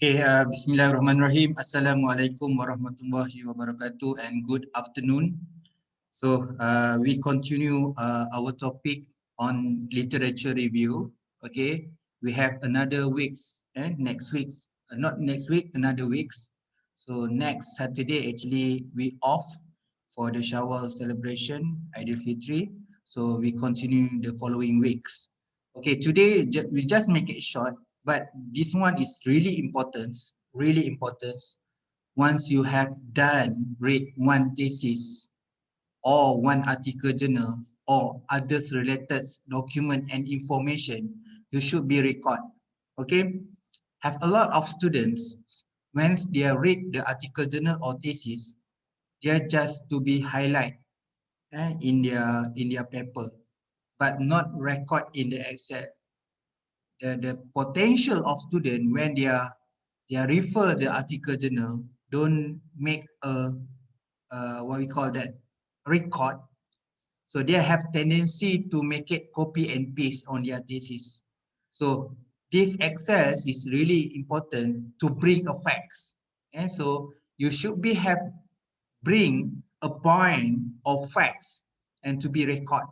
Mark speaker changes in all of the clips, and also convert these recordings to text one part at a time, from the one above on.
Speaker 1: Okay, Bismillahirrahmanirrahim. Assalamualaikum warahmatullahi wabarakatuh and good afternoon. So we continue our topic on literature review. Okay, we have another weeks and next week's not next week, another weeks. So next Saturday actually we off for the Shawwal celebration, Eid al-Fitri. So we continue the following weeks. Okay, today we just make it short. But this one is really important, really important. Once you have read one thesis or one article journal or others related document and information, you should be record. Okay, have a lot of students once they read the article journal or thesis, they are just to be highlight in their paper, but not record in the Excel. The potential of student when they refer the article journal don't make a what we call that record, so they have tendency to make it copy and paste on their thesis. So this exercise is really important to bring a facts, and so you should be have bring a point of facts and to be record.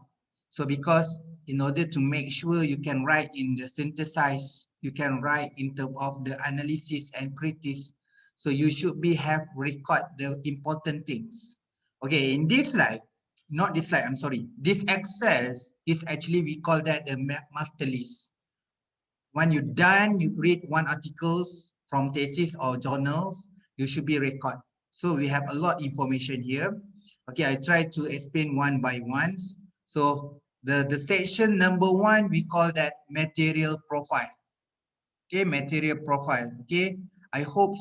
Speaker 1: So because in order to make sure you can write in the synthesize, you can write in terms of the analysis and critics. So you should be have record the important things. Okay, in this slide, not this slide, I'm sorry. This Excel is actually, we call that the master list. When you're done, you read one articles from thesis or journals, you should be record. So we have a lot of information here. Okay, I try to explain one by one. So the section number one, we call that material profile. Okay, material profile. Okay, I hope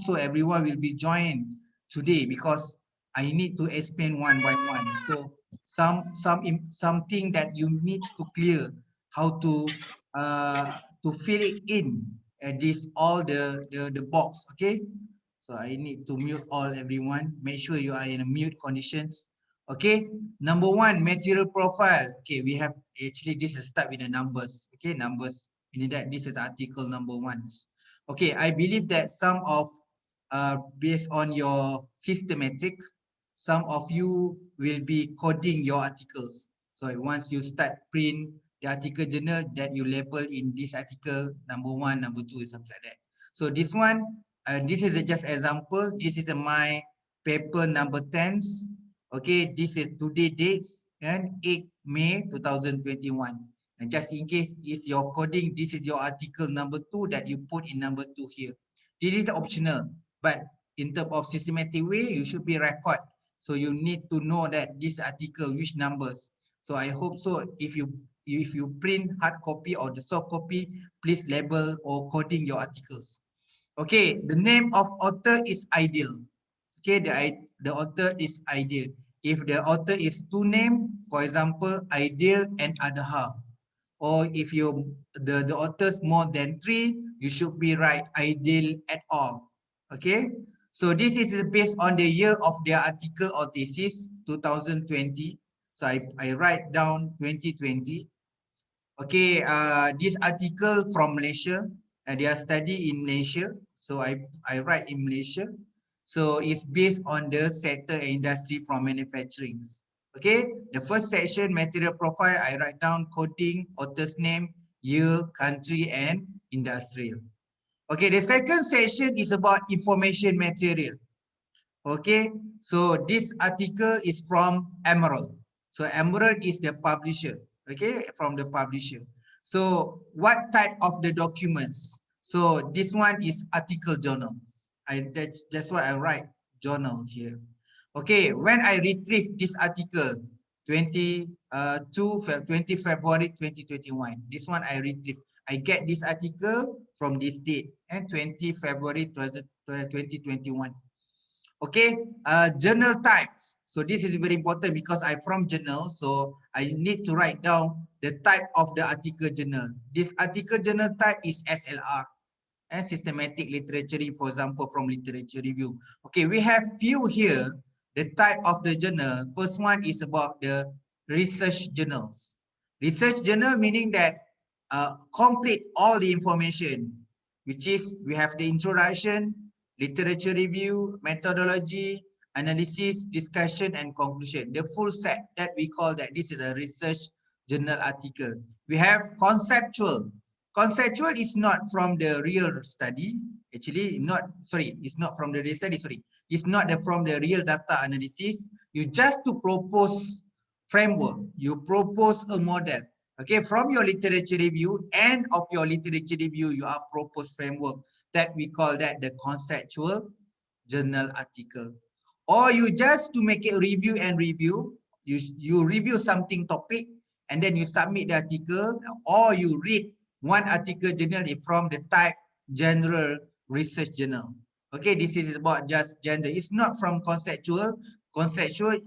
Speaker 1: so everyone will be joined today because I need to explain one by one. So something that you need to clear how to fill it in this all the box. Okay, so I need to mute all everyone. Make sure you are in a mute conditions. Okay, number one, material profile. Okay, we have actually this is start with the numbers. Okay, numbers. Meaning that this is article number one. Okay, I believe that some of based on your systematic, some of you will be coding your articles. So once you start print the article journal, that you label in this article number one, number two, something like that. So this one, this is just example. This is my paper number 10. Okay, this is today dates and 8 May 2021. And just in case is your coding, this is your article number 2 that you put in number 2 here. This is optional, but in terms of systematic way, you should be record. So you need to know that this article, which numbers. So I hope so. If you print hard copy or the soft copy, please label or coding your articles. Okay, the name of author is ideal. Okay, the author is ideal. If the author is two name, for example, ideal and Adha, or if the authors more than 3, you should be right ideal at all. Okay, so this is based on the year of their article or thesis 2020. So I write down 2020. Okay, this article from Malaysia, they are study in Malaysia, so I write in Malaysia. So it's based on the sector and industry from manufacturing. Okay, the first section, material profile, I write down coding, author's name, year, country, and industrial. Okay, the second section is about information material. Okay, so this article is from Emerald. So Emerald is the publisher. Okay, from the publisher. So what type of the documents? So this one is article journal. That's why I write journal here. Okay, when I retrieve this article, 20 February 2021, this one I retrieve. I get this article from this date and 20 February 2021. Okay, journal types. So this is very important because I'm from journal, so I need to write down the type of the article journal. This article journal type is SLR and systematic literature, for example, from literature review. Okay, we have few here. The type of the journal. First one is about the research journals. Research journal meaning that complete all the information. which is we have the introduction, literature review, methodology, analysis, discussion, and conclusion. The full set that we call that this is a research journal article. We have conceptual. Conceptual is not from the real study. Actually, it's not from the real study, It's not from the real data analysis. You just to propose framework. You propose a model. Okay, from your literature review, end of your literature review, you are proposed framework that we call that the conceptual journal article. Or you just to make it review and review, you review something topic and then you submit the article, or you read one article generally from the type general research journal. Okay, this is about just gender. It's not from conceptual. Conceptual,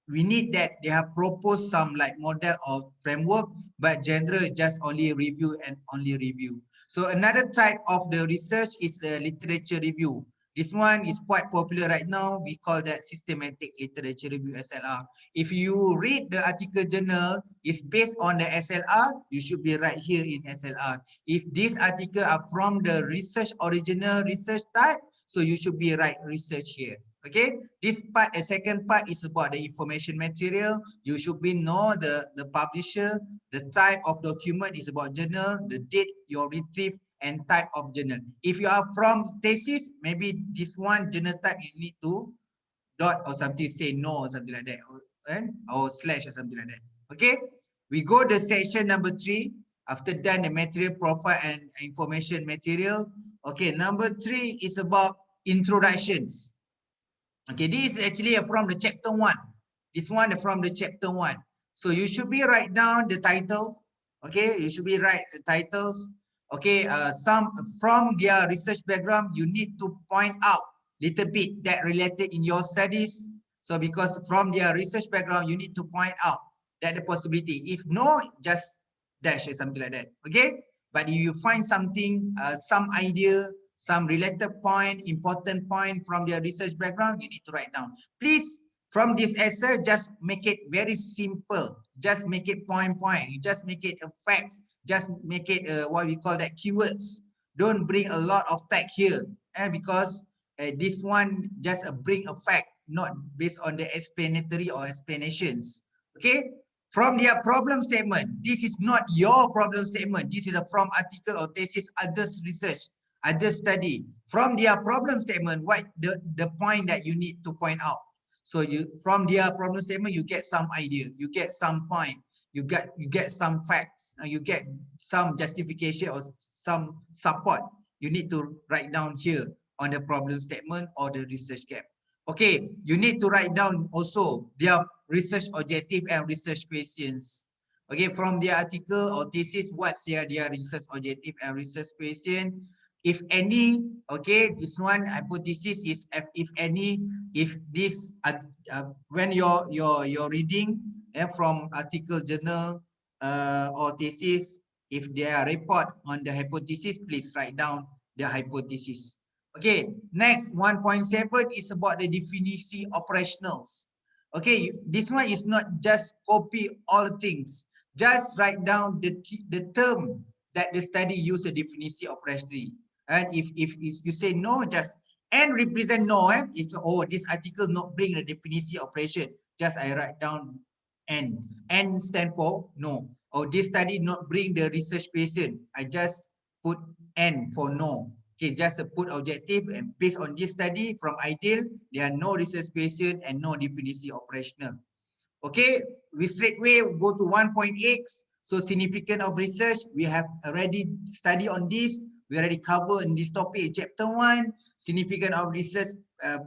Speaker 1: we need that they have proposed some like model or framework, but general just only review and only review. So another type of the research is the literature review. This one is quite popular right now. We call that systematic literature review, SLR. If you read the article journal is based on the SLR, you should be right here in SLR. If this article are from the research original research type, so you should be right research here. Okay, this part, the second part is about the information material. You should be know the publisher, the type of document is about journal, the date you retrieve, and type of journal. If you are from thesis, maybe this one journal type you need to dot or something, say no or something like that, or slash or something like that. Okay, we go to section number 3. After done the material profile and information material. Okay, number 3 is about introductions. Okay, this is actually from the chapter 1. This one from the chapter 1. So you should be write down the title. Okay, you should be write the titles. Okay, some from their research background, you need to point out little bit that related in your studies. So because from their research background, you need to point out that the possibility. If no, just dash or something like that. Okay, but if you find something, some idea, some related point, important point from their research background, you need to write down. Please, from this essay, just make it very simple. Just make it point. You just make it a facts. Just make it what we call that keywords. Don't bring a lot of text here, because this one just bring a fact, not based on the explanatory or explanations. Okay. From their problem statement, this is not your problem statement. This is from article or thesis, others research, other study. From their problem statement, what the point that you need to point out. So you from their problem statement, you get some idea, you get some point, you get some facts, you get some justification or some support. You need to write down here on the problem statement or the research gap. Okay, you need to write down also their research objective and research questions. Okay, from their article or thesis, what's their research objective and research question? If any, okay, this one hypothesis is if any, if this when you're reading from article journal or thesis, if there are report on the hypothesis, please write down the hypothesis. Okay, next 1.7 is about the definition operationals. Okay, this one is not just copy all things. Just write down the term that the study use the definition operationally. And if you say no, just and represent no, and if this article not bring the definition operation, just I write down and stand for no. Or this study not bring the research patient, I just put N for no. Okay, just put objective, and based on this study from ideal, there are no research patient and no definition operational. Okay, we straightway go to 1.8. So significance of research, we have already studied on this. We already covered in this topic, chapter 1. Significance of research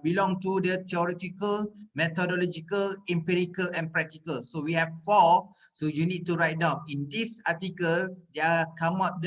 Speaker 1: belong to the theoretical, methodological, empirical, and practical. So we have 4. So you need to write down in this article. They come up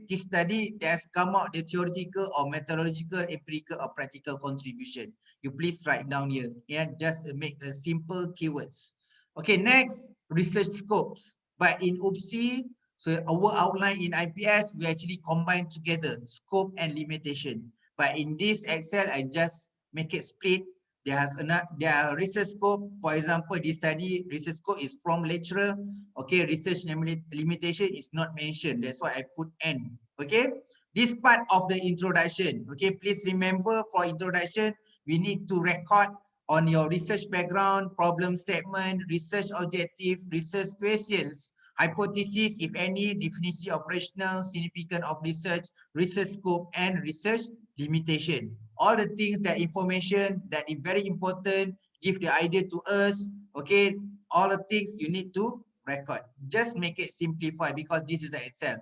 Speaker 1: this study has come out the theoretical or methodological, empirical, or practical contribution. You please write down here. Yeah, just make a simple keywords. Okay, next research scopes. But in UPSI, so our outline in IPS, we actually combine together scope and limitation. But in this Excel, I just make it split their research scope. For example, this study research scope is from lecturer. Okay, research limitation is not mentioned. That's why I put N. Okay, this part of the introduction. Okay, please remember for introduction, we need to record on your research background, problem statement, research objective, research questions, hypothesis, if any, definition of rationale, significance of research, research scope, and research limitation. All the things, that information that is very important, give the idea to us. Okay, all the things you need to record. Just make it simplified because this is an Excel.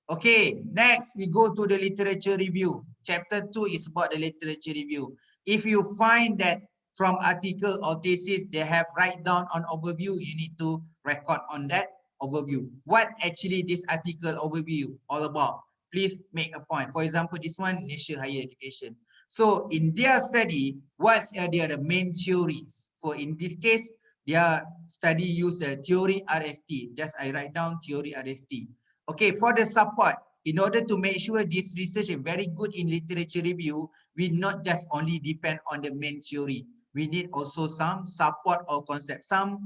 Speaker 1: Okay, next we go to the literature review. Chapter 2 is about the literature review. If you find that from article or thesis, they have write down on overview, you need to record on that overview. What actually this article overview all about? Please make a point. For example, this one, national higher education. So in their study, what's the main theories? For in this case, their study use a theory RST. Just I write down theory RST. Okay, for the support, in order to make sure this research is very good in literature review, we not just only depend on the main theory. We need also some support or concept. Some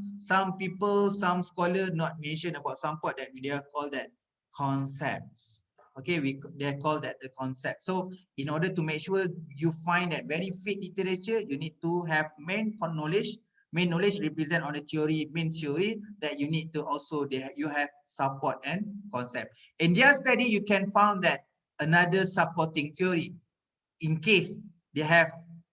Speaker 1: people, some scholars not mention about support that they are called that concepts. Okay, they call that the concept. So in order to make sure you find that very fit literature, you need to have main knowledge. Main knowledge represent on the theory, main theory that you need to also you have support and concept. In their study, you can find that another supporting theory. In case they have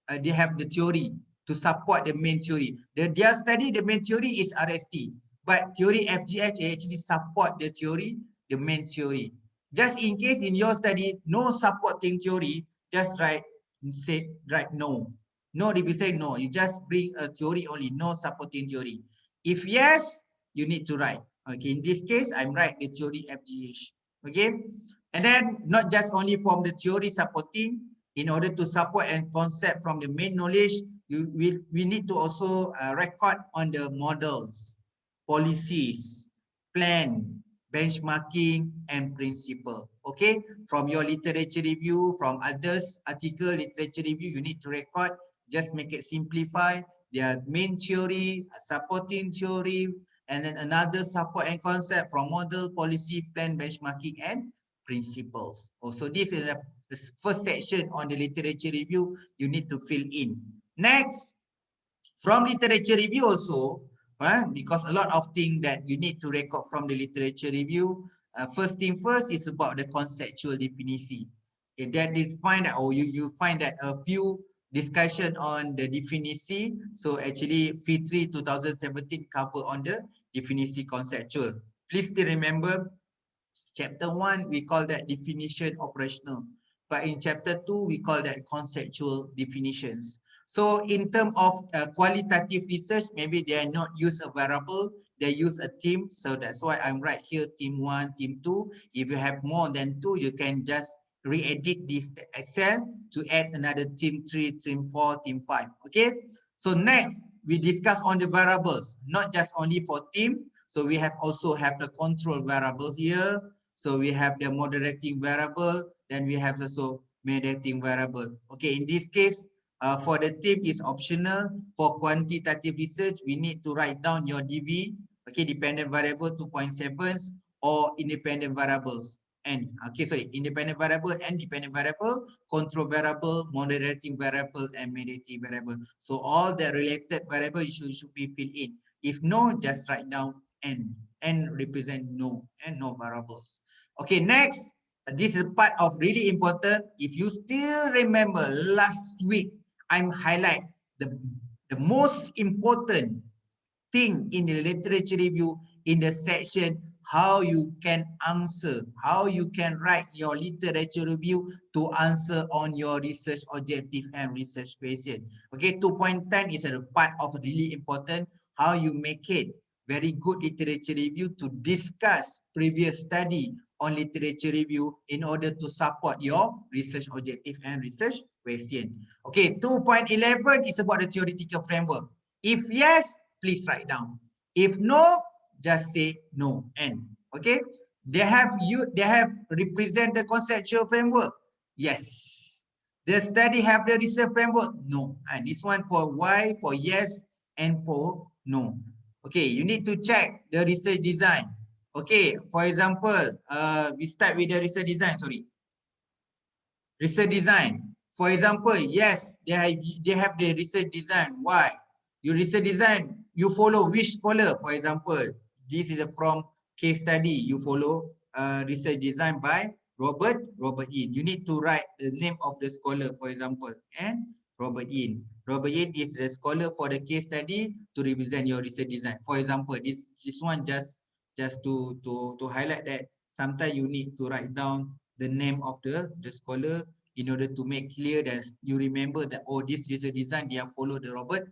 Speaker 1: the theory to support the main theory. Their study, the main theory is RST, but theory FGH actually support the theory, the main theory. Just in case in your study, no supporting theory, just write no. No, if you say no, you just bring a theory only, no supporting theory. If yes, you need to write. Okay, in this case, I'm write the theory FGH. Okay, and then not just only from the theory supporting, in order to support and concept from the main knowledge, we need to also record on the models, policies, plan, benchmarking, and principle. Okay, from your literature review, from others article literature review, you need to record. Just make it simplify. Their main theory, supporting theory, and then another support and concept from model, policy, plan, benchmarking, and principles. Also, this is the first section on the literature review you need to fill in. Next, from literature review also, because a lot of things that you need to record from the literature review. First thing first is about the conceptual definition. Okay, that is find that, or you find that a few discussion on the definition. So actually, Fitri 2017 cover on the definition conceptual. Please still remember, chapter 1, we call that definition operational. But in chapter 2, we call that conceptual definitions. So in terms of qualitative research, maybe they are not use a variable, they use a team. So that's why I'm right here, team 1, team 2. If you have more than 2, you can just re-edit this Excel to add another team 3, team 4, team 5. Okay. So next, we discuss on the variables, not just only for team. So we have also have the control variable here. So we have the moderating variable, then we have also mediating variable. Okay, in this case, for the team is optional. For quantitative research, we need to write down your DV, okay, dependent variable 2.7 or independent variables. And independent variable and dependent variable, control variable, moderating variable, and mediating variable. So all the related variables should be filled in. If no, just write down N. N represent no and no variables. Okay, next, this is part of really important. If you still remember last week, I'm highlight the most important thing in the literature review in the section how you can answer, how you can write your literature review to answer on your research objective and research question. Okay, 2.10 is a part of really important how you make it very good literature review to discuss previous study on literature review in order to support your research objective and research question. Okay, 2.11 is about the theoretical framework. If yes, please write down. If no, just say no. And okay, they have represent the conceptual framework. Yes, The study have the research framework? No. And this one for why, for yes, and for no. Okay, you need to check the research design. Okay, for example, we start with the research design, sorry. Research design. For example, yes, they have the research design. Why? Your research design, you follow which scholar? For example, this is from case study. You follow research design by Robert Yin. You need to write the name of the scholar, for example, and Robert Yin. Robert Yin is the scholar for the case study to represent your research design. For example, this one just to highlight that sometimes you need to write down the name of the scholar in order to make clear that you remember that, oh, this research design, they have followed the Robert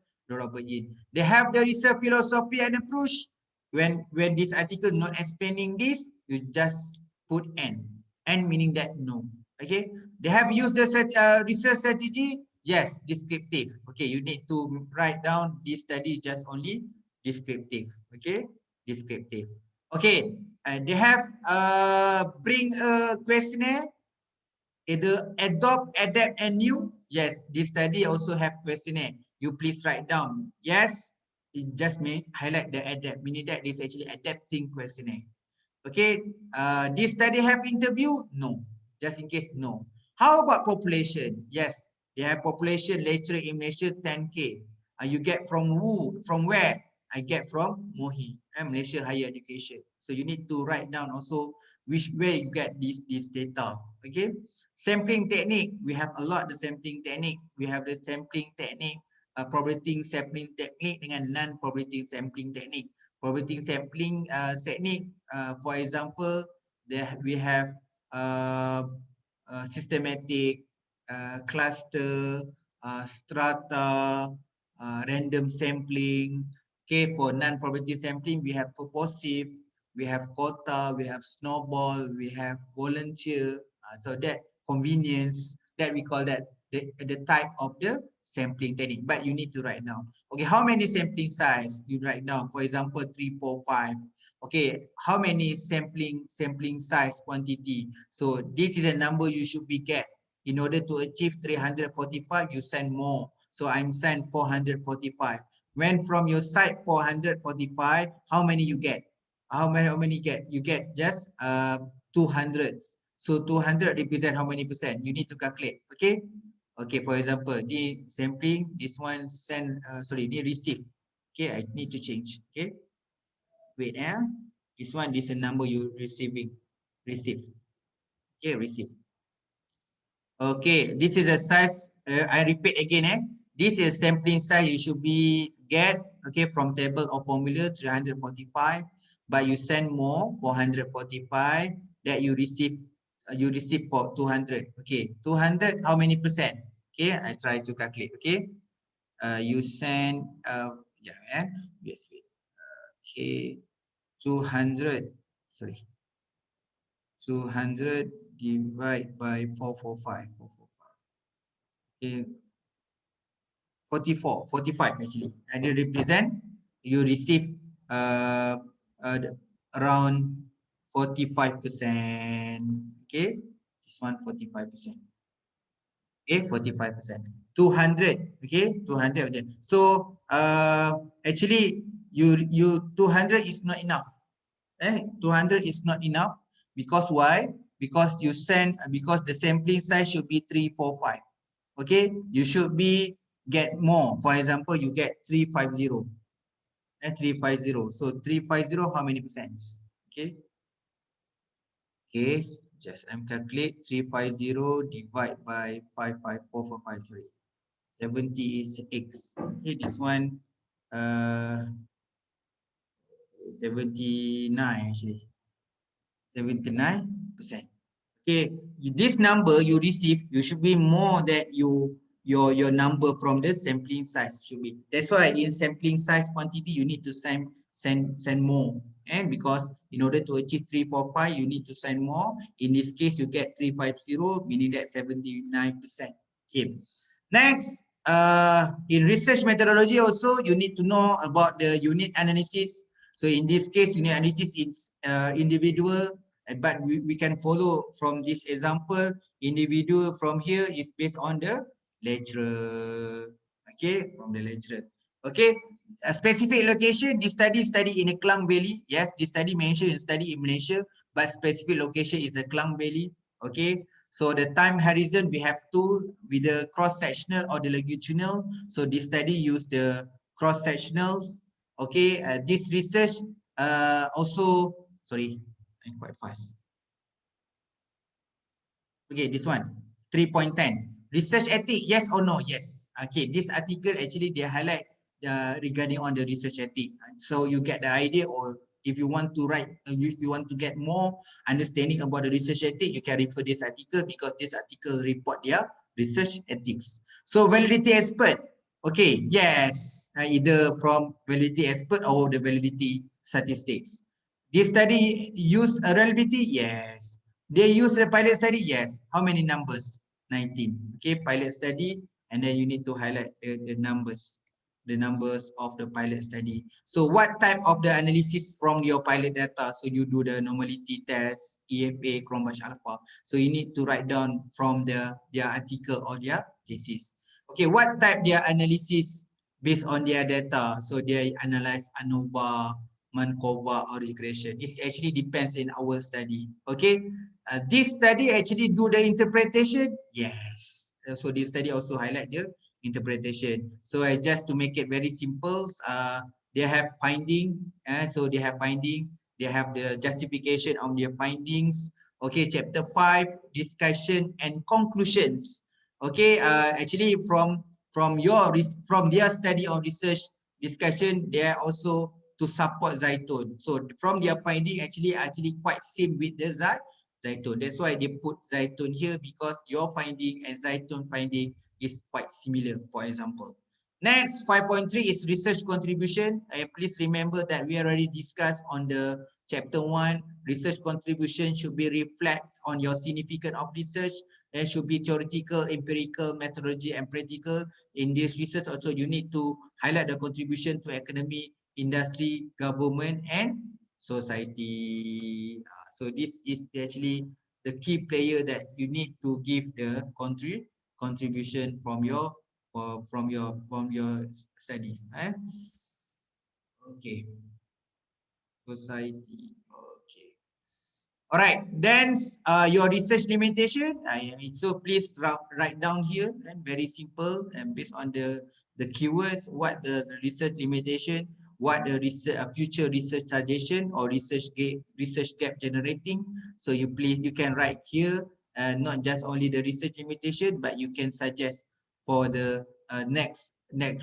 Speaker 1: Yin. They have the research philosophy and approach. When this article not explaining this, you just put N. N meaning that no. Okay. They have used the research strategy. Yes, descriptive. Okay, you need to write down this study just only descriptive. Okay, descriptive. Okay, they have bring a questionnaire, either adopt, adapt, and new. Yes, this study also have questionnaire. You please write down. Yes, it just may highlight the adapt, meaning that is actually adapting questionnaire. Okay, this study have interview? No, just in case, no. How about population? Yes, they have population lecturer in Malaysia 10K. You get from who? From where? I get from MOHI, Malaysia Higher Education. So you need to write down also where you get this data. Okay, sampling technique. We have a lot the sampling technique. We have the sampling technique, probability sampling technique dengan non-probability sampling technique. Probability sampling technique, for example, we have systematic, cluster, strata, random sampling. Okay, for non-probability sampling, we have purposive, we have quota, we have snowball, we have volunteer. So that convenience, that we call that the type of the sampling technique. But you need to write down. Okay, how many sampling size you write down? For example, 3, 4, 5. Okay, how many sampling size quantity? So this is a number you should be get. In order to achieve 345, you send more. So I'm send 445. When from your side 445, how many you get? How many get? You get just 200. So 200 represent how many percent? You need to calculate. Okay. Okay, for example, the sampling, this one send, sorry, the receive. Okay, I need to change. Okay, wait, this one is a number you receiving, receive. Okay, receive. Okay, this is a size. I repeat again. This is sampling size you should be get. Okay, from table or formula 345, but you send more 445 that you receive. You receive for 200. Okay, 200. How many percent? Okay, I try to calculate. Okay, you send. Yeah, yes. Okay, 200. Sorry, 200 divided by 445. 445. Okay, 45 actually. And they represent, you receive uh, uh around 45%. Okay, this one 45%. Okay, 45%. 200. Okay, 200. Okay. So actually you 200 is not enough. 200 is not enough because why? Because you send, because the sampling size should be 345. Okay, you should be get more. For example, you get 350. 350. So 350, how many percent? Okay. Okay, just I'm calculate 350 divide by 554,453. 76. Okay, this one 79 actually. 79%. Okay, this number you receive, you should be more than your number from the sampling size should be. That's why in sampling size quantity you need to send more. And because in order to achieve 345, you need to send more. In this case, you get 350, meaning that 79%. Okay. Next, in research methodology also you need to know about the unit analysis. So in this case, unit analysis is individual, but we can follow from this example. Individual from here is based on the lecturer. Okay, from the lecturer. Okay, a specific location, this study in a Klang Valley. Yes, this study mentioned in study in Malaysia, but specific location is a Klang Valley. Okay, so the time horizon we have two with the cross sectional or the longitudinal. So this study use the cross sectionals. Okay, this research also, sorry, I'm quite fast. Okay, this one, 3.10. Research ethic, yes or no? Yes. Okay, this article actually they highlight regarding on the research ethic. So you get the idea, or if you want to write, if you want to get more understanding about the research ethic, you can refer this article because this article report their research ethics. So validity expert, okay, yes, either from validity expert or the validity statistics. This study use a reliability, yes. They use a pilot study, yes. How many numbers? 19. Okay, pilot study, and then you need to highlight the numbers of the pilot study. So what type of the analysis from your pilot data? So you do the normality test, EFA, Cronbach alpha. So you need to write down from their article or their thesis. Okay, what type their analysis based on their data? So they analyze ANOVA, Markova, or regression. It actually depends in our study. Okay, this study actually do the interpretation. Yes. So this study also highlight the interpretation. So just to make it very simple, they have finding, so they have finding, they have the justification of their findings. Okay, chapter 5, discussion and conclusions. Okay, actually from their study or research discussion, they are also to support Zaitun. So from their finding actually quite same with the Zaitun. That's why they put Zaitun here, because your finding and Zaitun finding is quite similar, for example. Next, 5.3 is research contribution. Please remember that we already discussed on the chapter 1. Research contribution should be reflect on your significance of research. There should be theoretical, empirical, methodology, and practical. In this research also, you need to highlight the contribution to academy, industry, government, and society. So this is actually the key player that you need to give the contribution from your studies. Okay, society. Okay. All right. Then your research limitation. So please write down here, and very simple, and based on the keywords, what the research limitation, what the research future research suggestion or research gap generating. So you can write here, not just only the research limitation, but you can suggest for the next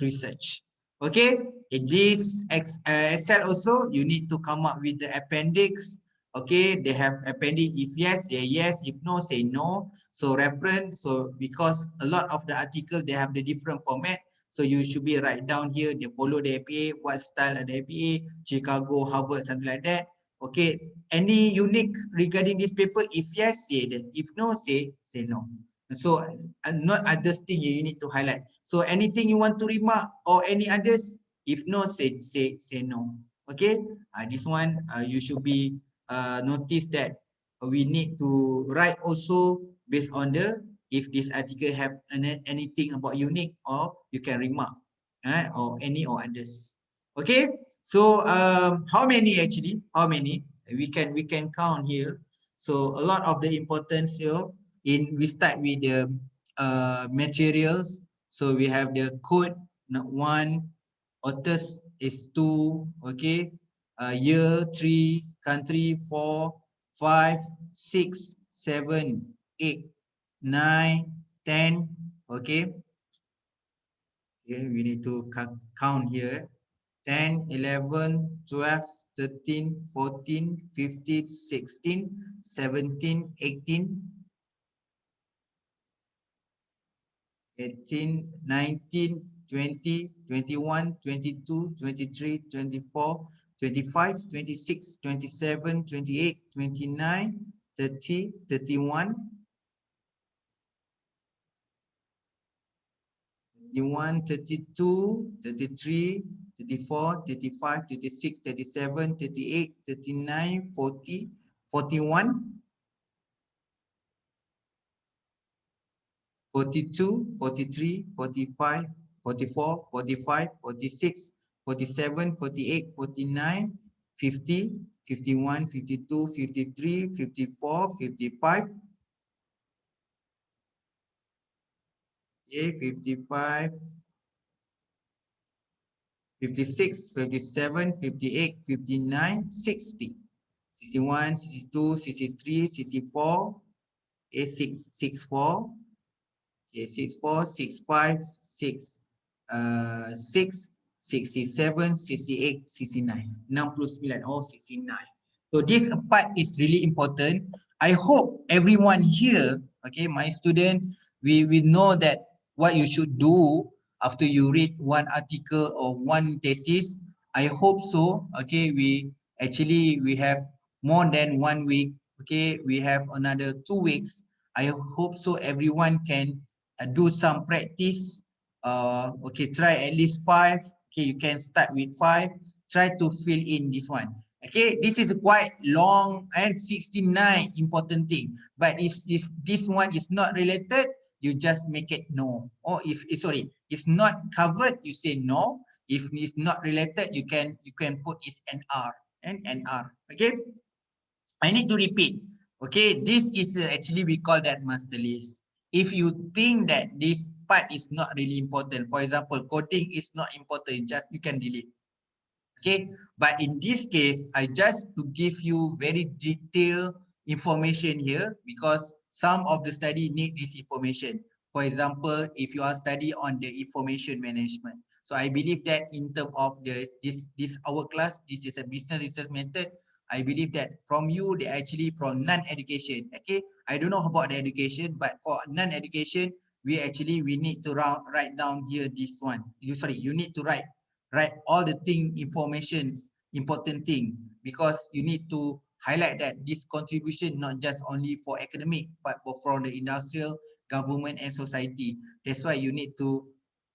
Speaker 1: research. Okay. In this Excel also, you need to come up with the appendix. Okay, they have appendix. If yes, say yes. If no, say no. So reference. So because a lot of the article they have the different format. So you should be write down here. They follow the APA. What style of the APA? Chicago, Harvard, something like that. Okay. Any unique regarding this paper? If yes, say that. If no, say no. So not others thing you need to highlight. So anything you want to remark or any others? If no, say no. Okay. This one you should be notice that we need to write also based on the if this article have anything about unique, or you can remark or any or others. Okay, so how many actually, how many we can count here. So a lot of the importance here in we start with the materials. So we have the code, not one, authors is 2, okay, year 3, country 4, 5, 6, 7, 8, 9, 10. Okay. Okay, we need to count here. 10, 11, 12, 13, 14, 15, 16, 17, 18, 18, 19, 20, 21, 22, 23, 24, 25, 26, 27, 28, 29, 30, 31, 31, 32, 33, 34, 35, 36, 37, 38, 39, 40, 41, 42, 43, 45, 44, 45, 46, 47, 48, 49, 50, 51, 52, 53, 54, 55, okay, 55, 56, 57, 58, 59, 60, 61, 62, 63, 64, okay, 64, okay, 64, 65, 6, 6, 67, 68, 69, 69, oh, 69. So this part is really important. I hope everyone here, okay, my student, we know that what you should do after you read one article or one thesis. I hope so. Okay, we have more than 1 week. Okay, we have another 2 weeks. I hope so everyone can do some practice. Okay, try at least 5. Okay, you can start with 5. Try to fill in this one. Okay, this is quite long and 69 important thing. But if this one is not related, you just make it no. Or if it's not covered, you say no. If it's not related, you can put is an R and an R. Okay, I need to repeat. Okay, this is actually we call that master list. If you think that this part is not really important, for example, coding is not important, just you can delete. Okay, but in this case, I just to give you very detailed information here because some of the study need this information. For example, if you are study on the information management. So I believe that in terms of this our class, this is a business research method. I believe that from you, they actually from non-education. Okay, I don't know about the education, but for non-education, we need to write down here this one. You need to write all the thing informations important thing because you need to highlight that this contribution not just only for academic but for the industrial, government and society. That's why you need to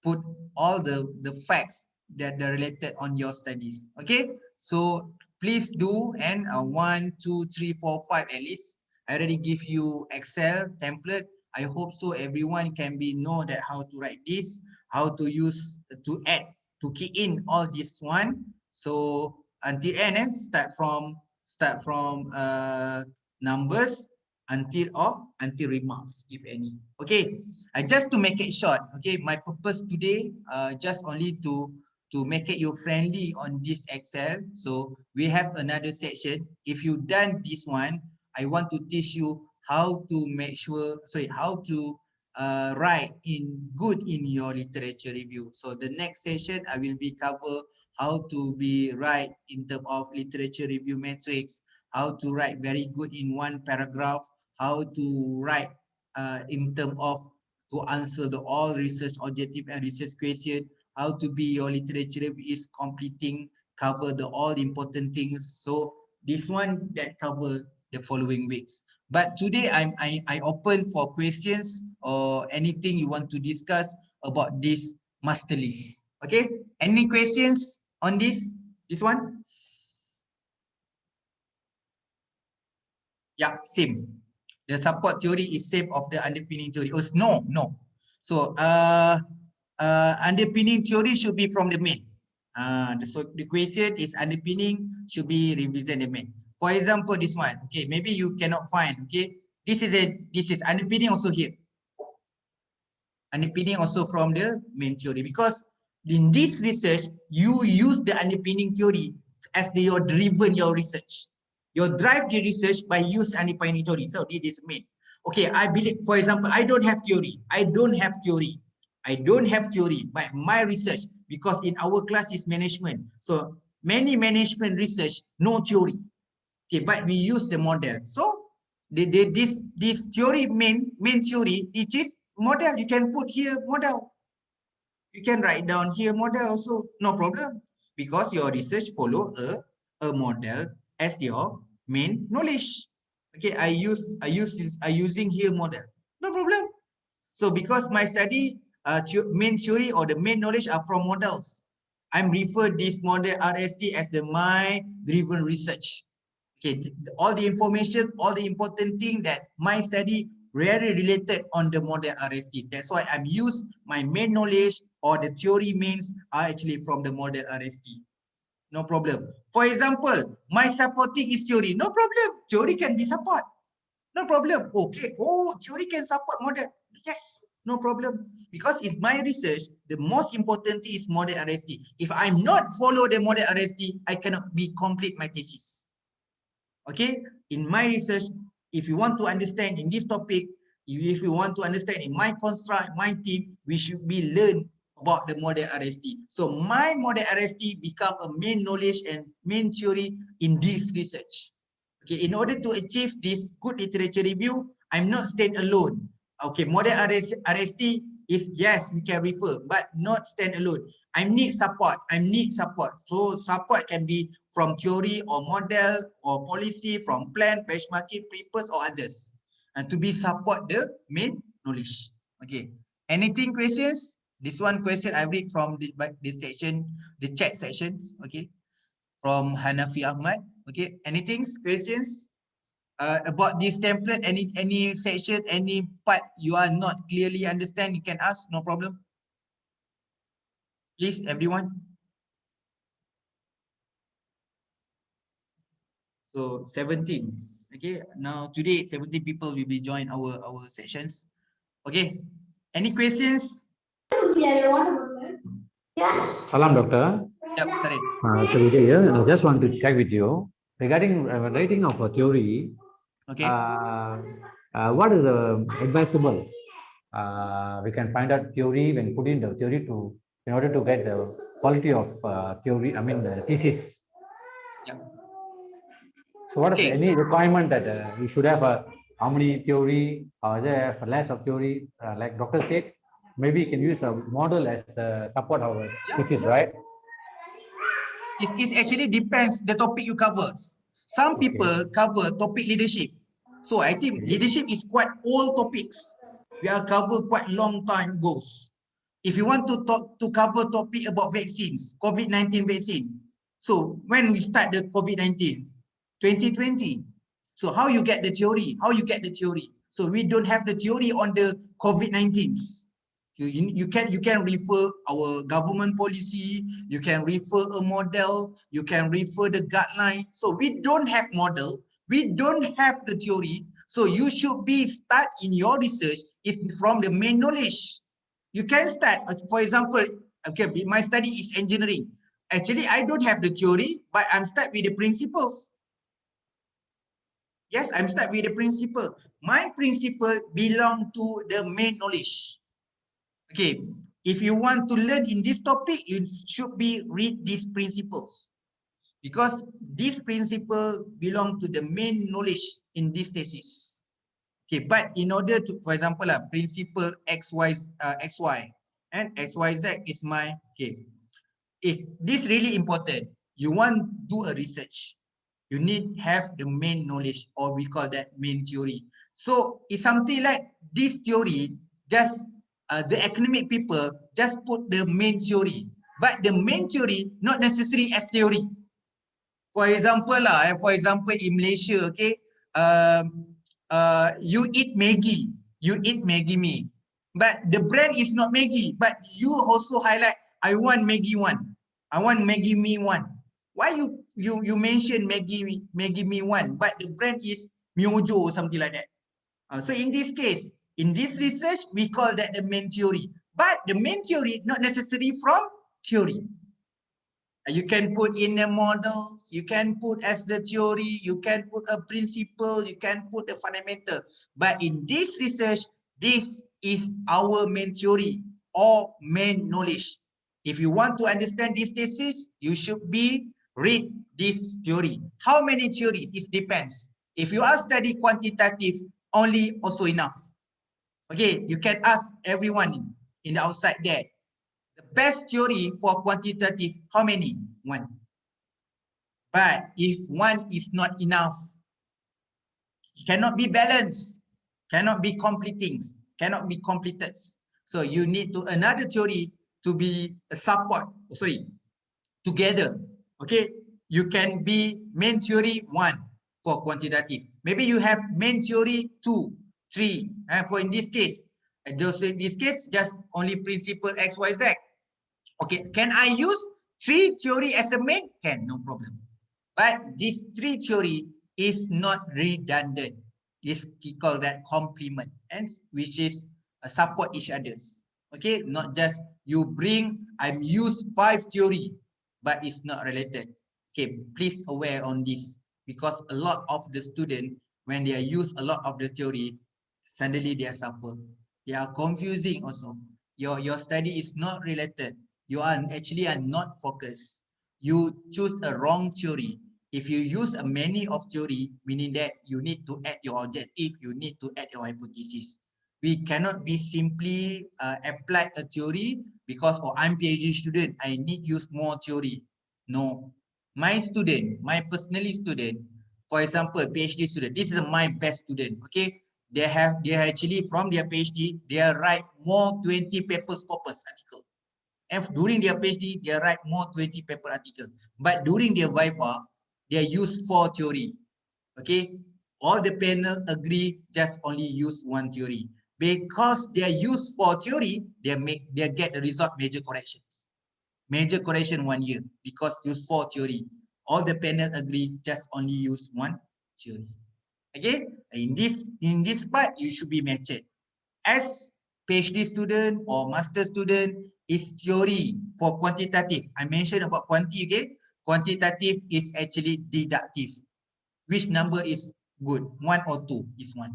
Speaker 1: put all the facts that are related on your studies. Okay, so please do. And 1, 2, 3, 4, 5 at least. I already give you Excel template. I hope so everyone can be know that how to write this, how to use to add, to key in all this one. So until end, start from numbers until remarks, if any. Okay, just to make it short. Okay, my purpose today just only to make it you friendly on this Excel. So we have another section. If you done this one, I want to teach you how to make sure, how to write in good in your literature review. So the next session I will be cover how to be write in terms of literature review metrics, how to write very good in one paragraph, how to write in terms of to answer the all research objective and research question, how to be your literature review is completing cover the all important things. So this one that cover the following weeks. But today I open for questions or anything you want to discuss about this master list. Okay, any questions on this one? Yeah, same. The support theory is same of the underpinning theory. Oh, no. So underpinning theory should be from the main. So the question is underpinning should be revision the main. For example, this one. Okay, maybe you cannot find. Okay, this is underpinning also here. Underpinning also from the main theory because in this research you use the underpinning theory as your driven your research. You drive the research by use underpinning theory. So this is main. Okay, I believe, for example, I don't have theory. I don't have theory, but my research, because in our class is management. So many management research, no theory. Okay, but we use the model. So this theory main theory, which is model, you can put here model. You can write down here model also, no problem, because your research follow a model as your main knowledge. Okay, I using here model, no problem. So because my study main theory or the main knowledge are from models, I'm refer this model RST as the my driven research. Okay, all the information, all the important thing that my study very related on the model RST. That's why I'm use my main knowledge or the theory means are actually from the model RST. No problem. For example, my supporting is theory. No problem. Theory can be support. No problem. Okay. Oh, theory can support model. Yes. No problem. Because it's my research, the most important thing is model RST. If I'm not follow the model RST, I cannot be complete my thesis. Okay. In my research, if you want to understand in this topic, if you want to understand in my construct, my team, we should be learn about the model RST. So my model RST become a main knowledge and main theory in this research. Okay, in order to achieve this good literature review, I'm not staying alone. Okay, model RST is yes, we can refer, but not stand alone. I need support. I need support. So support can be from theory or model or policy, from plan, benchmarking, papers or others. And to be support the main knowledge. Okay. Anything questions? This one question I read from the section, the chat section. Okay. From Hanafi Ahmad. Okay. Anything questions? About this template, any section, any part you are not clearly understand, you can ask, no problem. Please, everyone. So 17. Okay, now today 17 people will be join our sessions. Okay, any questions?
Speaker 2: Salam, doctor.
Speaker 1: Yep, sorry.
Speaker 2: So Vijay here. I just want to check with you regarding writing of a theory.
Speaker 1: Okay.
Speaker 2: What is the advisable? We can find out theory when put in the theory to in order to get the quality of theory. I mean the thesis.
Speaker 1: Yeah.
Speaker 2: So what is any requirement that we should have how many theory or there less of theory? Like doctor said, maybe you can use a model as support our thesis, right?
Speaker 1: It actually depends the topic you cover. Some people cover topic leadership. So I think leadership is quite old topics. We are covered quite long time ago. If you want to talk to cover topic about vaccines, COVID-19 vaccine. So when we start the COVID-19, 2020. So how you get the theory? How you get the theory? So we don't have the theory on the COVID-19. You can refer our government policy, you can refer a model, you can refer the guideline. So we don't have model, we don't have the theory. So you should be start in your research is from the main knowledge. You can start, for example, okay, my study is engineering. Actually, I don't have the theory, but I'm start with the principles. Yes, I'm start with the principle. My principle belong to the main knowledge. Okay, if you want to learn in this topic, you should be read these principles. Because this principle belong to the main knowledge in this thesis. Okay, but in order to, for example, principle XY and XYZ is my, okay. If this really important, you want to do a research, you need have the main knowledge, or we call that main theory. So it's something like this theory, just the academic people just put the main theory, but the main theory not necessary as theory. For example in Malaysia, okay, you eat Maggi mee, but the brand is not Maggi, but you also highlight, I want Maggi one, I want Maggi mee one. Why you mention Maggi mee one, but the brand is Myojo or something like that? So in this case, in this research, we call that the main theory, but the main theory not necessary from theory. You can put in the models, you can put as the theory, you can put a principle, you can put the fundamental. But in this research, this is our main theory or main knowledge. If you want to understand this thesis, you should be read this theory. How many theories? It depends. If you are study quantitative, only also enough. Okay, you can ask everyone in the outside there. The best theory for quantitative, how many? One. But if one is not enough, it cannot be balanced, cannot be completing, cannot be completed. So you need to another theory to be a support, together. Okay, you can be main theory one, for quantitative. Maybe you have main theory 2, 3, and for in this case, just only principle X, Y, Z. Okay, can I use 3 theory as a main? Can, no problem. But this 3 theory is not redundant. We call that complement, and which is support each others. Okay, not just you bring, I'm use 5 theory, but it's not related. Okay, please aware on this, because a lot of the student, when they use a lot of the theory, suddenly they suffer. They are confusing also. Your study is not related. You are actually not focused. You choose a wrong theory. If you use a many of theory, meaning that you need to add your objective, you need to add your hypothesis. We cannot be simply apply a theory because I'm PhD student, I need use more theory. No, my student, my personally student, for example, PhD student, this is my best student. Okay, they actually from their PhD, they write more 20 papers corpus article. And during their PhD, they write more 20 paper articles. But during their Viva, they use 4 theory. Okay, all the panel agree just only use 1 theory. Because they use 4 theory, they get the result major corrections. Major correction 1 year because use 4 theory. All the panel agree just only use 1 theory. Okay, in this part you should be matched. As PhD student or master student is theory for quantitative. I mentioned about quanti, okay? Quantitative is actually deductive. Which number is good? 1 or 2 is 1.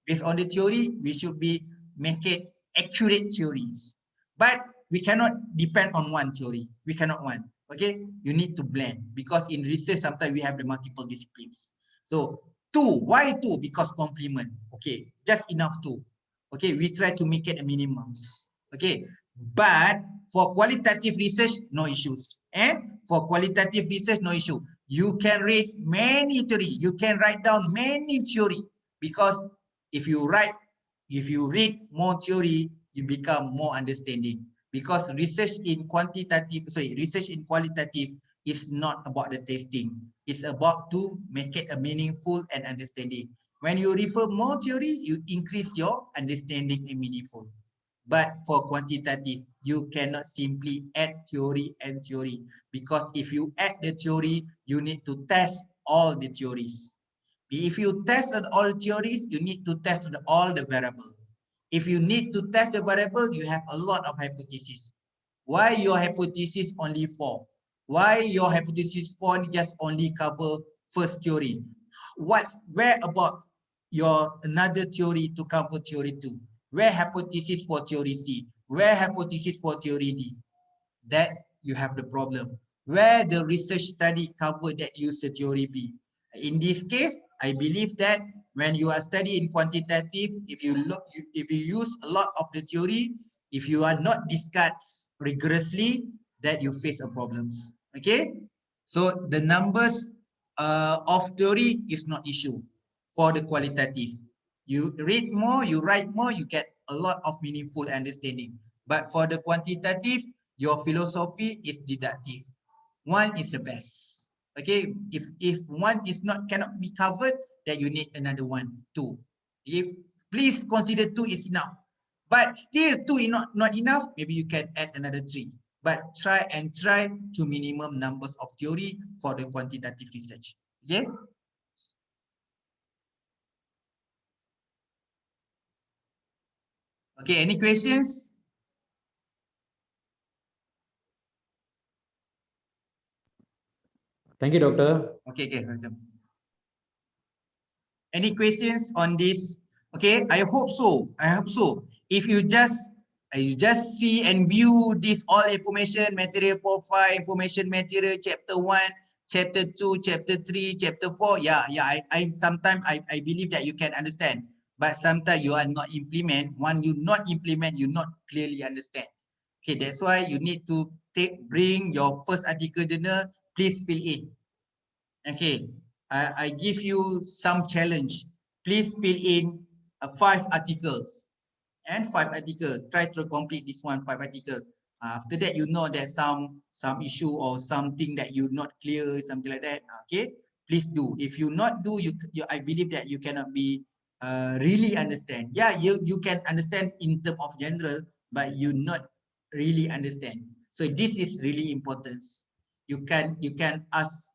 Speaker 1: Based on the theory, we should be make it accurate theories. But we cannot depend on one theory. We cannot one. Okay, you need to blend because in research sometimes we have the multiple disciplines. So 2, why 2? Because complement. Okay, just enough 2. Okay, we try to make it a minimums. Okay, but for qualitative research, no issues. And for qualitative research, no issue. You can read many theory. You can write down many theory because if you read more theory, you become more understanding. Because research in qualitative is not about the testing. It's about to make it a meaningful and understanding. When you refer more theory, you increase your understanding and meaningful. But for quantitative, you cannot simply add theory and theory because if you add the theory, you need to test all the theories. If you test all theories, you need to test all the variables. If you need to test the variable, you have a lot of hypotheses. Why your hypothesis only 4? Why your hypothesis 4 just only cover first theory? Where about your another theory to cover theory 2? Where hypothesis for theory C? Where hypothesis for theory D? That you have the problem. Where the research study cover that use the theory B? In this case, I believe that when you are studying quantitative, if you use a lot of the theory, if you are not discussed rigorously, that you face a problems. Okay, so the numbers of theory is not issue for the qualitative. You read more, you write more, you get a lot of meaningful understanding. But for the quantitative, your philosophy is deductive. One is the best. Okay, if one is cannot be covered, then you need another one, 2. Okay? Please consider 2 is enough. But still 2 is not enough, maybe you can add another 3. But try to minimum numbers of theory for the quantitative research. Okay? Okay, any questions?
Speaker 2: Thank you, Doctor.
Speaker 1: Okay, welcome. Any questions on this? Okay, I hope so. If you just see and view this all information, material profile, information material, chapter 1, chapter 2, chapter 3, chapter 4. I sometimes I believe that you can understand. But sometimes you are not implement. When you not implement, you not clearly understand. Okay, that's why you need to bring your first article journal. Please fill in. Okay, I give you some challenge. Please fill in 5 articles and 5 articles. Try to complete this 5 articles. After that, you know that some issue or something that you not clear, something like that. Okay, please do. If you not do, I believe that you cannot be really understand. Yeah, you can understand in term of general, but you not really understand. So this is really important. You can ask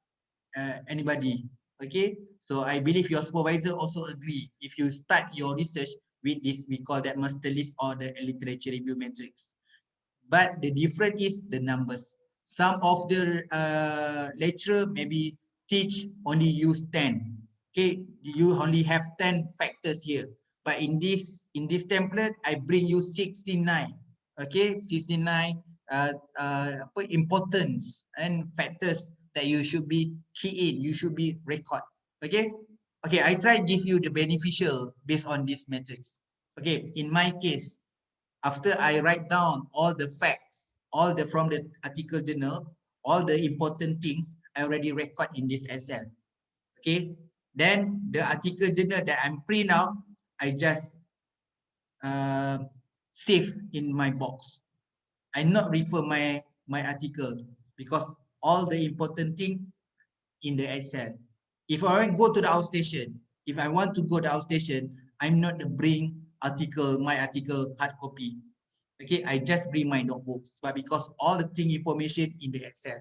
Speaker 1: anybody. Okay, so I believe your supervisor also agree. If you start your research with this, we call that master list or the literature review matrix. But the difference is the numbers. Some of the lecturer maybe teach only use 10. Okay, you only have 10 factors here. But in this template, I bring you 69. Okay, 69 importance and factors that you should be key in, you should be record. Okay, okay, I try give you the beneficial based on this matrix. Okay, in my case, after I write down all the facts, all the from the article journal, all the important things, I already record in this Excel. Okay, then the article journal that I'm print out, I just save in my box. I not refer my article because all the important thing in the Excel. If I want to go to the outstation, if I want to go to the outstation, I'm not bring my article hard copy. Okay, I just bring my notebooks, but because all the thing information in the Excel.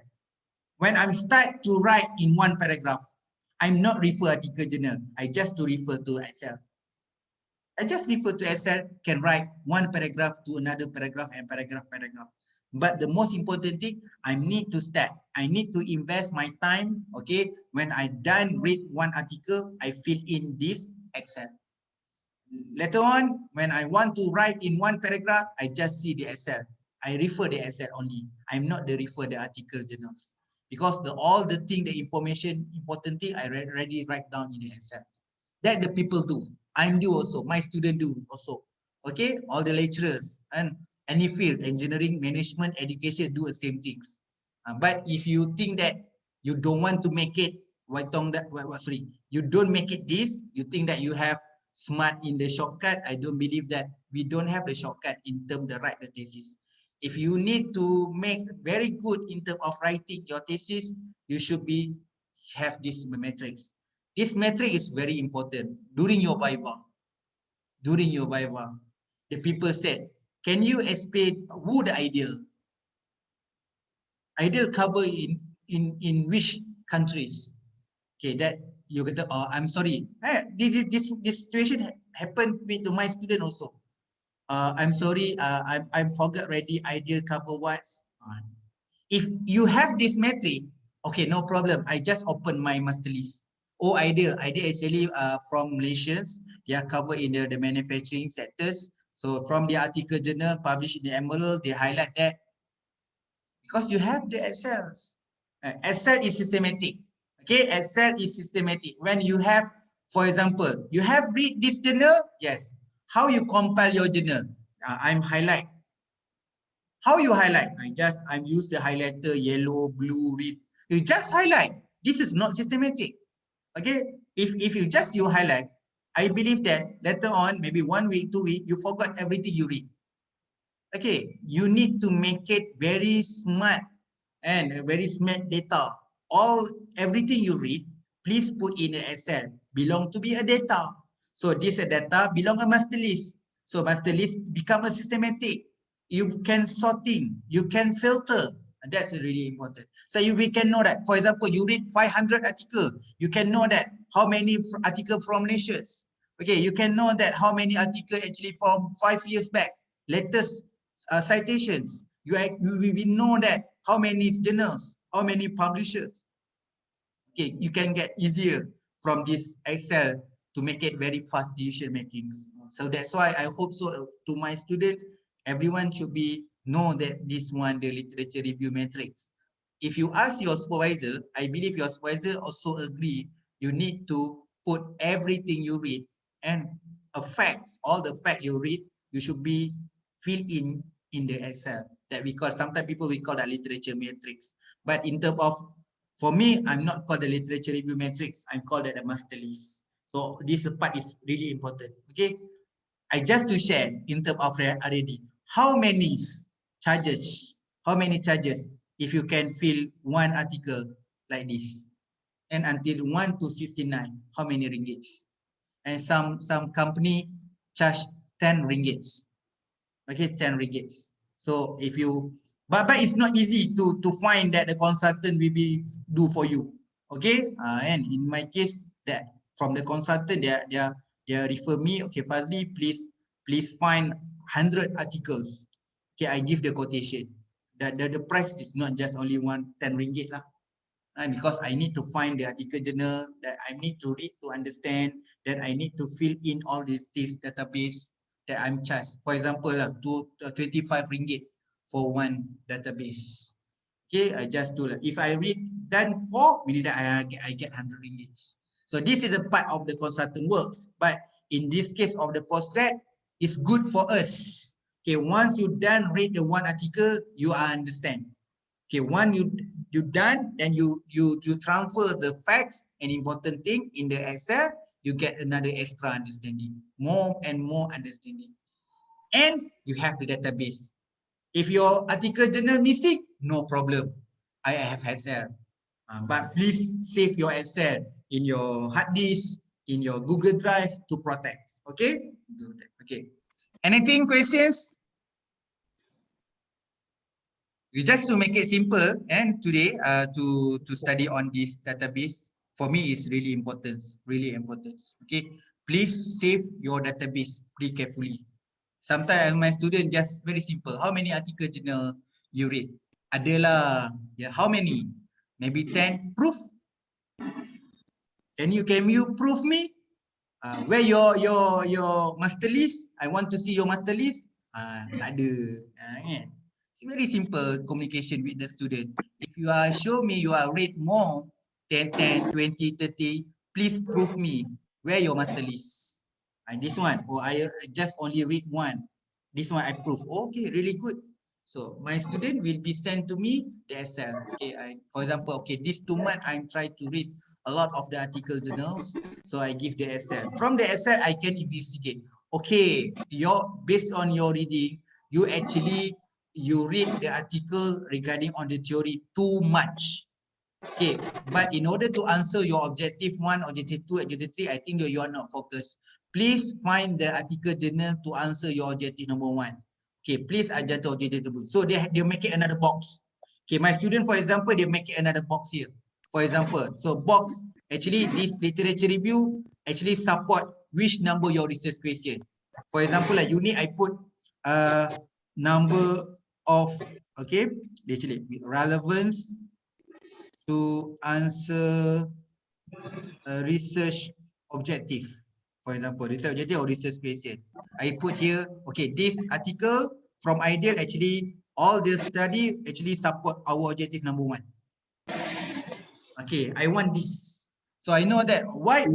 Speaker 1: When I'm start to write in one paragraph, I'm not refer article journal. I just to refer to Excel. I just refer to Excel, can write one paragraph to another paragraph and paragraph. But the most important thing, I need to start. I need to invest my time. Okay, when I done read one article, I fill in this Excel. Later on, when I want to write in one paragraph, I just see the Excel. I refer the Excel only. I'm not the refer the article journals because all the thing, the information, important thing, I already write down in the Excel. That the people do. I'm do also. My student do also. Okay, all the lecturers and any field, engineering, management, education do the same things. But if you think that you don't want to make it, you don't make it this, you think that you have smart in the shortcut. I don't believe that we don't have the shortcut in terms of write the thesis. If you need to make very good in terms of writing your thesis, you should have this matrix. This metric is very important during your Viva. During your Viva, the people said, can you explain who the ideal? Ideal cover in which countries? Okay, that you get. Oh, I'm sorry. This situation happened to my student also. I'm sorry. I forgot already. Ideal cover what? If you have this metric, okay, no problem. I just open my master list. Oh, Ideal actually from Malaysians. They are covered in the manufacturing sectors. So from the article journal published in the Emerald, they highlight that because you have the Excel. Excel is systematic. Okay, Excel is systematic. When you have, for example, you have read this journal, yes. How you compile your journal? I'm highlight. How you highlight? I'm use the highlighter yellow, blue, red. You just highlight. This is not systematic. Okay, if you highlight, I believe that later on, maybe 1 week, 2 weeks, you forgot everything you read. Okay, you need to make it very smart and very smart data. Everything you read, please put in an Excel. Belong to be a data. So this data belong a master list. So master list become a systematic. You can sorting, you can filter. And that's really important. So we can know that, for example, you read 500 articles. You can know that how many articles from Malaysia. Okay, you can know that how many articles actually from 5 years back. Latest citations. We know that how many journals, how many publishers. Okay, you can get easier from this Excel to make it very fast decision making. So that's why I hope so to my student, everyone should know that this one, the literature review matrix. If you ask your supervisor, I believe your supervisor also agree, you need to put everything you read and all the facts you read, you should be fill in the Excel that we call, sometimes people we call that literature matrix. But in terms of, for me, I'm not called the literature review matrix. I'm called that the master list. So this part is really important. Okay, I just to share in terms of already how many charges, if you can fill one article like this. and until 1 to 69, how many ringgits? And some company charge 10 ringgits. Okay, 10 ringgits. So if you, but it's not easy to find that the consultant will be do for you. Okay, and in my case, that from the consultant, they refer me. Okay, Fazli, please find 100 articles. Okay, I give the quotation. The price is not just only 10 ringgit lah. Because I need to find the article journal, that I need to read to understand, that I need to fill in all this database that I'm charged. For example, 25 ringgit for one database. Okay, I just do like, if I read done 4, meaning that I get 100 ringgit. So this is a part of the consultant works. But in this case of the postgrad, it's good for us. Okay, once you done read the one article, you understand. Okay, one you done, then you transfer the facts and important thing in the Excel, you get another extra understanding, more and more understanding. And you have the database. If your article journal missing, no problem. I have Excel. But please save your Excel in your hard disk, in your Google Drive to protect. Okay? Okay. Anything, questions? We just to make it simple, and today to study on this database for me is really important, Okay, please save your database pretty carefully. Sometimes my student just very simple. How many article journal you read? Adalah, yeah. How many? Maybe 10. Proof? Can you prove me? Where your master list? I want to see your master list. Tak ada. Kan? It's very simple communication with the student. If you are show me you are read more 10, 20, 30, please prove me where your master list. This one, or I just only read one. This one I prove. Okay, really good. So my student will be sent to me the Excel. Okay, for example, okay, this 2 months I'm trying to read a lot of the article journals. So I give the Excel. From the Excel, I can investigate. Okay, based on your reading, you read the article regarding on the theory too much. Okay, but in order to answer your objective 1, objective 2, objective 3, I think you are not focused. Please find the article journal to answer your objective number 1. Okay, please ajar to objective 2. So they make it another box. Okay, my student, for example, they make it another box here. For example, so box, actually this literature review actually support which number your research question. For example, like unit, I put number of, okay, actually relevance to answer a research objective. For example, research objective or research question. I put here, okay, this article from Ideal actually, all the study actually support our objective number 1. Okay, I want this. So I know that why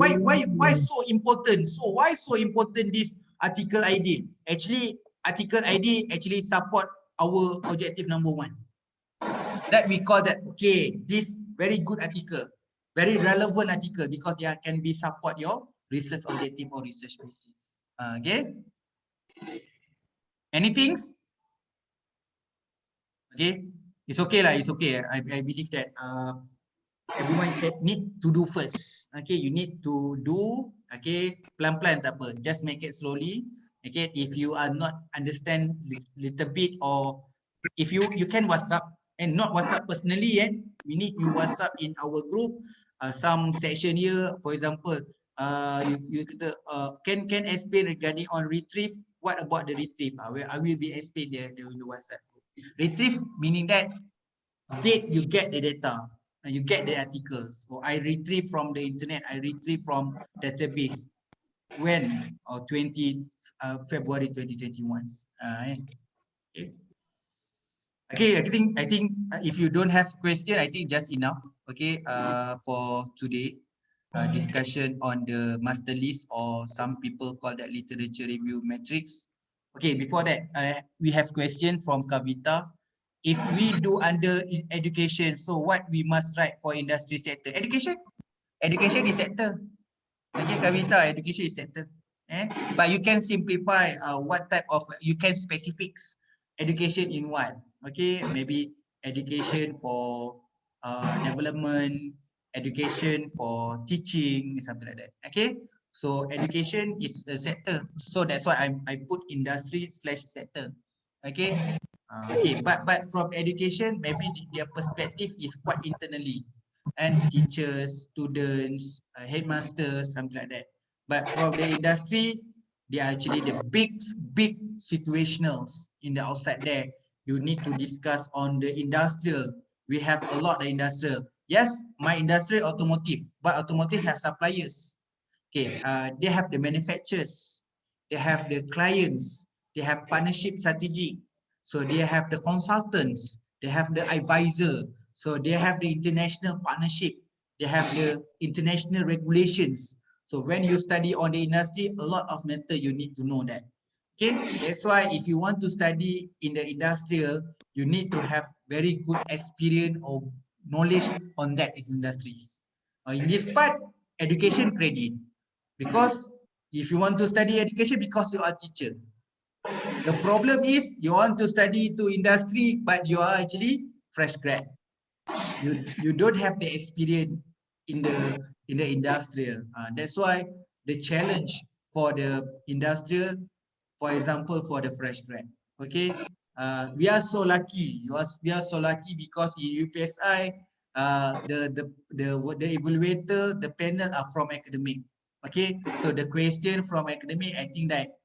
Speaker 1: so important? So why so important this article ID? Actually, article ID actually support our objective number 1. That we call that, okay, this very good article, very relevant article, because they can be support your research objective or research basis. Okay. Anything? Okay. It's okay lah. It's okay. I believe that everyone need to do first. Okay. You need to do. Okay. Pelan-pelan tak apa. Just make it slowly. Okay. If you are not understand little bit, or if you can WhatsApp, and not WhatsApp personally, we need you WhatsApp in our group. Some section here, for example, you can explain regarding on retrieve. What about the retrieve? Where I will be explain there in the WhatsApp. Retrieve meaning that date you get the data, you get the articles. So I retrieve from the internet. I retrieve from database. When? 20 February 2021. Okay. Okay, I think if you don't have question, I think just enough. Okay, for today, discussion on the master list, or some people call that literature review matrix. Okay, before that, we have question from Kavita. If we do under education, so what we must write for industry sector? Education is sector. Okay, Kavita, education is sector. But you can simplify what type of, you can specifics education in what? Okay, maybe education for development, education for teaching, something like that. Okay, so education is a sector, so that's why I put industry/sector. Okay, okay, but from education, maybe their perspective is quite internally, and teachers, students, headmasters, something like that. But from the industry, they are actually the big situationals in the outside there. You need to discuss on the industrial. We have a lot of industrial. Yes, my industry automotive, but automotive has suppliers. Okay, they have the manufacturers, they have the clients, they have partnership strategy. So they have the consultants, they have the advisor. So they have the international partnership, they have the international regulations. So when you study on the industry, a lot of matter you need to know that. Okay, that's why if you want to study in the industrial, you need to have very good experience or knowledge on that industries. In this part, education credit, because if you want to study education because you are a teacher, the problem is you want to study to industry but you are actually fresh grad. You don't have the experience in the industrial. That's why the challenge for the industrial, for example, for the fresh grad. Okay, we are so lucky. We are so lucky because in UPSI, the evaluator, the panel are from academic. Okay, so the question from academic, I think that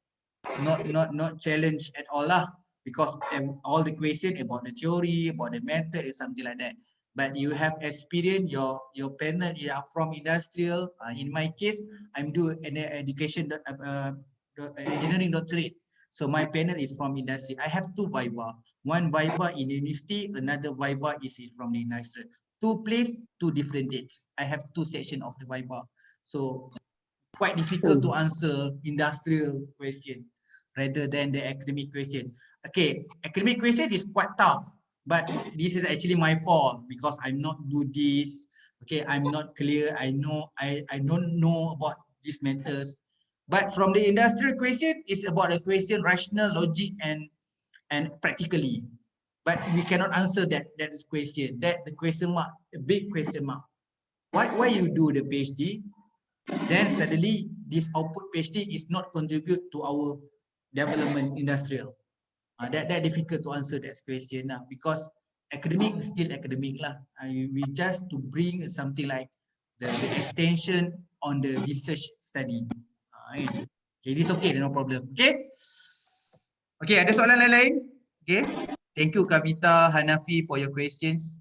Speaker 1: not challenge at all lah, because all the question about the theory, about the method, is something like that. But you have experience, your panel are from industrial. In my case, I'm doing an education engineering doctorate. So my panel is from industry. I have two viva. One viva in university, another viva is from the industry. Two place, two different dates. I have two sections of the viva. So quite difficult to answer industrial question rather than the academic question. Okay, academic question is quite tough, but this is actually my fault because I'm not do this. Okay, I'm not clear. I don't know about these matters. But from the industrial question, it's about the question rational, logic, and practically. But we cannot answer that is question. That the question mark, a big question mark. Why you do the PhD? Then suddenly this output PhD is not contribute to our development industrial. That difficult to answer that question lah, because academic is still academic lah. We just to bring something like the extension on the research study. Okay, this okay, no problem. Okay. Okay, ada soalan lain? Okay. Thank you Kavita, Hanafi for your questions.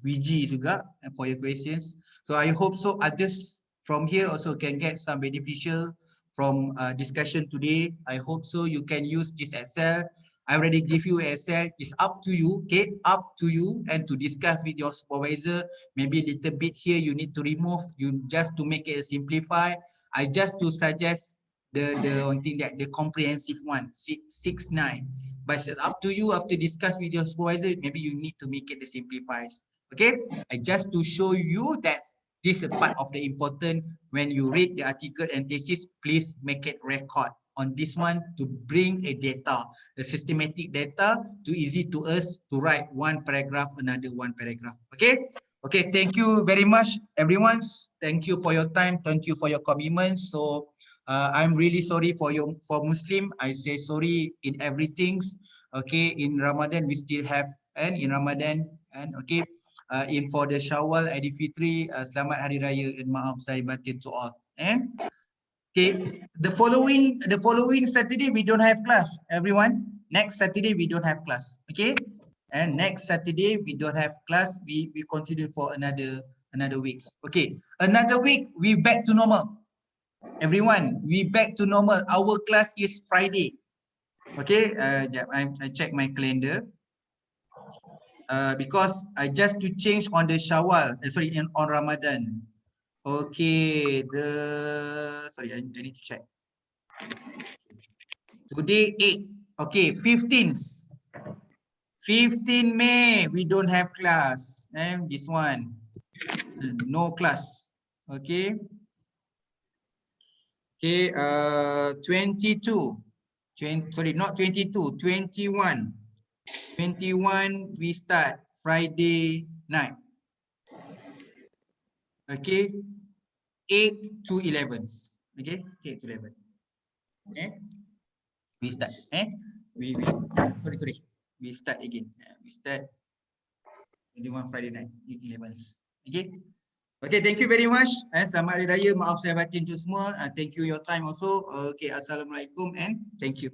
Speaker 1: Wiji juga for your questions. So I hope so others from here also can get some beneficial from discussion today. I hope so you can use this Excel. I already give you Excel. It's up to you, okay? Up to you, and to discuss with your supervisor. Maybe a little bit here you need to remove, you just to make it simplify. I just to suggest the one thing that the comprehensive one, 6, 9. But it's up to you after discuss with your supervisor. Maybe you need to make it the simplifies. Okay, I just to show you that this is part of the important. When you read the article and thesis, please make it record on this one to bring a data, the systematic data, too easy to us to write one paragraph, another one paragraph. Okay. Okay, thank you very much, everyone. Thank you for your time. Thank you for your commitment. So I'm really sorry for Muslim. I say sorry in everything. Okay, in Ramadan we still have, and in Ramadan, and okay, in for the Shawwal, Aidilfitri, Selamat Hari Raya and maaf saya batin to all. And okay, the following Saturday we don't have class. Everyone, next Saturday we don't have class. Okay, and next Saturday we don't have class. We continue for another week. Okay, another week we back to normal. Everyone, we back to normal. Our class is Friday. Okay, I check my calendar. Because I just to change on the Shawwal, on Ramadan. Okay, I need to check. Today 8. Okay, 15th. 15 May, we don't have class. And this one, no class. Okay. Okay, 22. Sorry, not 22, 21. 21 we start Friday night. Okay, 8 to 11s. Okay, 8 to 11. Okay, we start. We sorry. We start again. We start 21 Friday night, 8 11s. Okay. Okay, thank you very much. Selamat Hari Raya. Maaf saya batin untuk semua. Thank you your time also. Okay, Assalamualaikum and thank you.